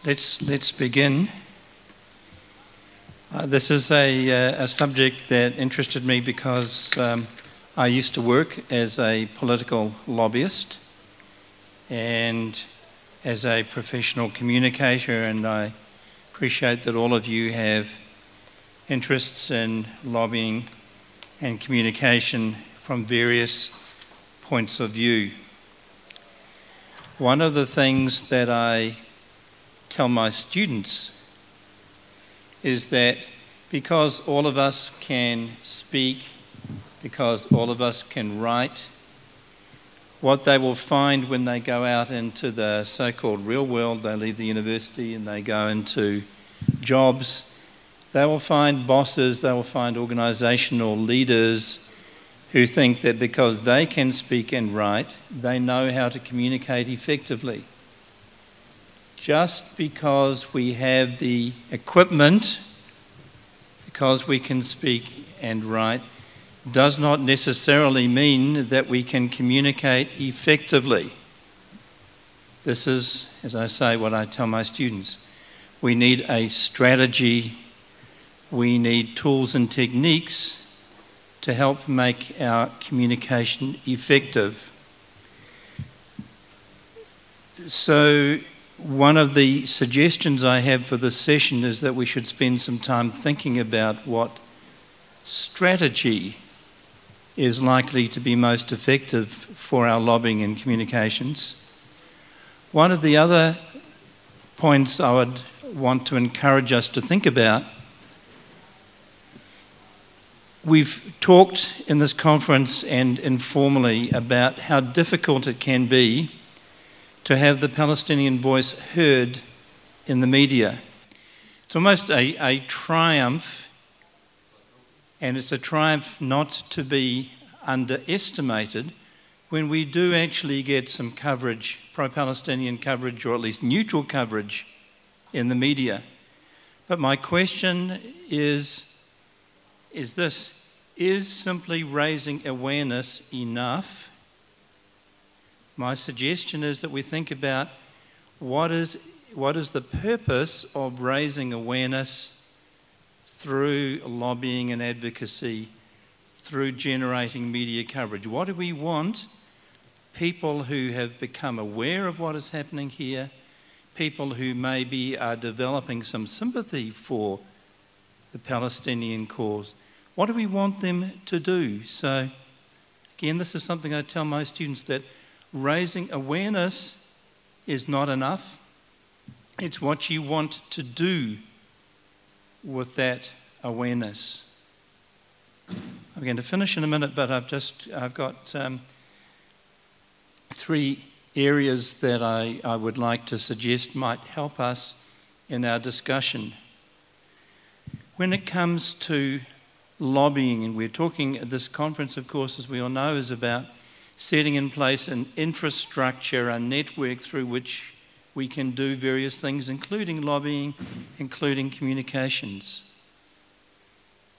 Let's begin. This is a subject that interested me because I used to work as a political lobbyist and as a professional communicator, and I appreciate that all of you have interests in lobbying and communication from various points of view. One of the things that I tell my students is that because all of us can speak, because all of us can write, what they will find when they go out into the so-called real world, they leave the university and they go into jobs, they will find bosses, they will find organisational leaders who think that because they can speak and write, they know how to communicate effectively. Just because we have the equipment, because we can speak and write, does not necessarily mean that we can communicate effectively. This is, as I say, what I tell my students. We need a strategy, we need tools and techniques to help make our communication effective. So, one of the suggestions I have for this session is that we should spend some time thinking about what strategy is likely to be most effective for our lobbying and communications. One of the other points I would want to encourage us to think about, we've talked in this conference and informally about how difficult it can be to have the Palestinian voice heard in the media. It's almost a triumph, and it's a triumph not to be underestimated when we do actually get some coverage, pro-Palestinian coverage, or at least neutral coverage in the media. But my question is this: is simply raising awareness enough? My suggestion is that we think about what is the purpose of raising awareness through lobbying and advocacy, through generating media coverage. What do we want people who have become aware of what is happening here, people who maybe are developing some sympathy for the Palestinian cause, what do we want them to do? So, again, this is something I tell my students, that raising awareness is not enough. It's what you want to do with that awareness. I'm going to finish in a minute, but I've got three areas that I would like to suggest might help us in our discussion. When it comes to lobbying, and we're talking at this conference, of course, as we all know, is about setting in place an infrastructure, a network through which we can do various things, including lobbying, including communications.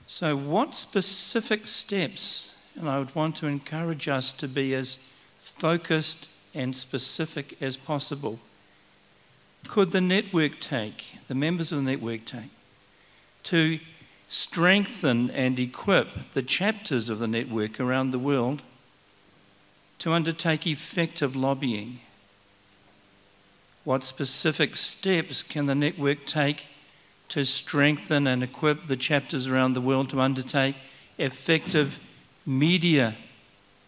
So what specific steps, and I would want to encourage us to be as focused and specific as possible, could the network take, the members of the network take, to strengthen and equip the chapters of the network around the world to undertake effective lobbying? What specific steps can the network take to strengthen and equip the chapters around the world to undertake effective media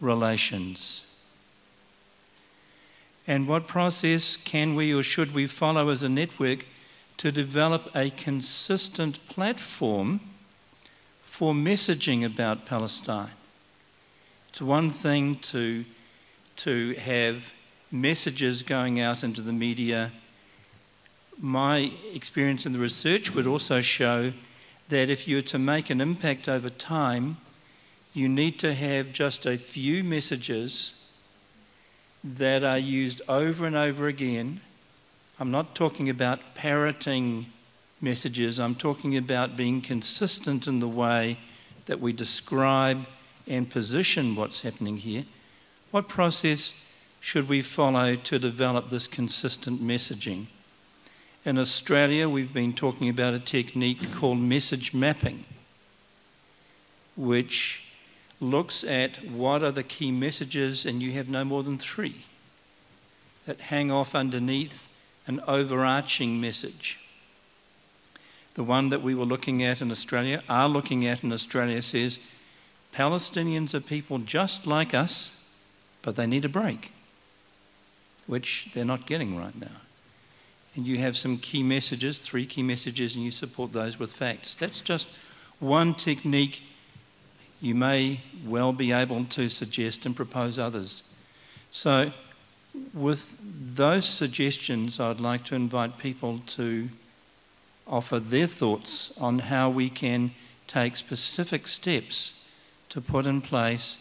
relations? And what process can we or should we follow as a network to develop a consistent platform for messaging about Palestine? It's one thing to have messages going out into the media. My experience in the research would also show that if you're to make an impact over time, you need to have just a few messages that are used over and over again. I'm not talking about parroting messages, I'm talking about being consistent in the way that we describe and position what's happening here. What process should we follow to develop this consistent messaging? In Australia, we've been talking about a technique called message mapping, which looks at what are the key messages, and you have no more than 3 that hang off underneath an overarching message. The one that we were looking at in Australia, says Palestinians are people just like us, but they need a break, which they're not getting right now. And you have some key messages, 3 key messages, and you support those with facts. That's just one technique. You may well be able to suggest and propose others. So with those suggestions, I'd like to invite people to offer their thoughts on how we can take specific steps to put in place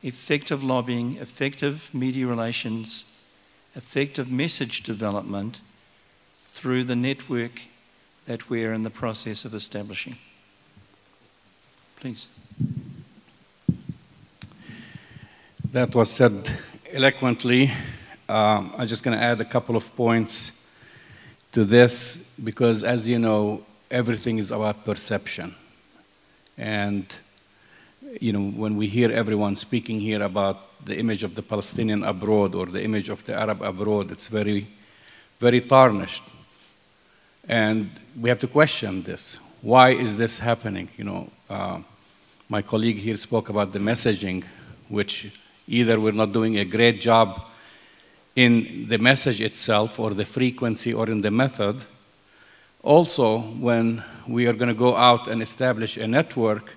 effective lobbying, effective media relations, effective message development through the network that we're in the process of establishing. Please. That was said eloquently. I'm just going to add a couple of points to this, because as you know, everything is about perception. And when we hear everyone speaking here about the image of the Palestinian abroad or the image of the Arab abroad, it's very, very tarnished. And we have to question this. Why is this happening? My colleague here spoke about the messaging, which either we're not doing a great job in the message itself or the frequency or in the method. Also, when we are going to go out and establish a network,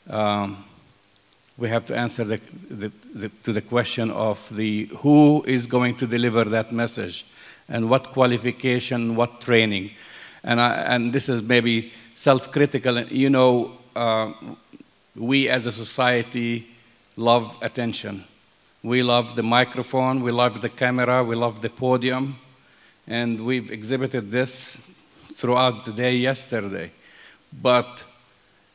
we have to answer to the question of who is going to deliver that message and what qualification, what training. And this is maybe self-critical. We as a society love attention. We love the microphone, we love the camera, we love the podium, and we've exhibited this throughout the day yesterday. But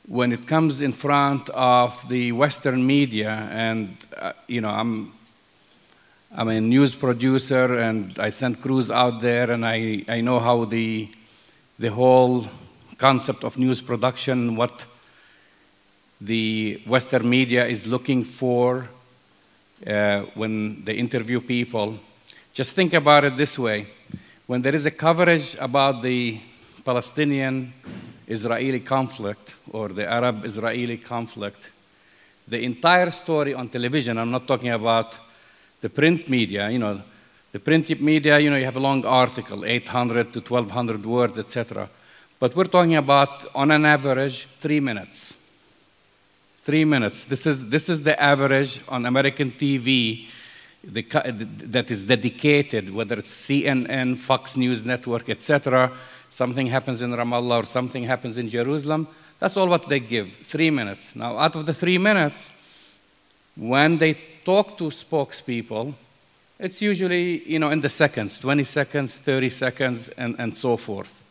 when it comes in front of the Western media, and I'm a news producer, and I send crews out there, and I know how the whole concept of news production, what the Western media is looking for when they interview people. Just think about it this way. When there is a coverage about the Palestinian-Israeli conflict or the Arab-Israeli conflict, the entire story on television, I'm not talking about the print media, the print media, you have a long article, 800 to 1,200 words, etc. But we're talking about, on an average, 3 minutes. 3 minutes. This is the average on American TV that is dedicated, whether it's CNN, Fox News Network, etc. Something happens in Ramallah or something happens in Jerusalem. That's all what they give, 3 minutes. Now, out of the 3 minutes, when they talk to spokespeople, it's usually in the seconds, 20 seconds, 30 seconds, and so forth.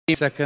30 seconds.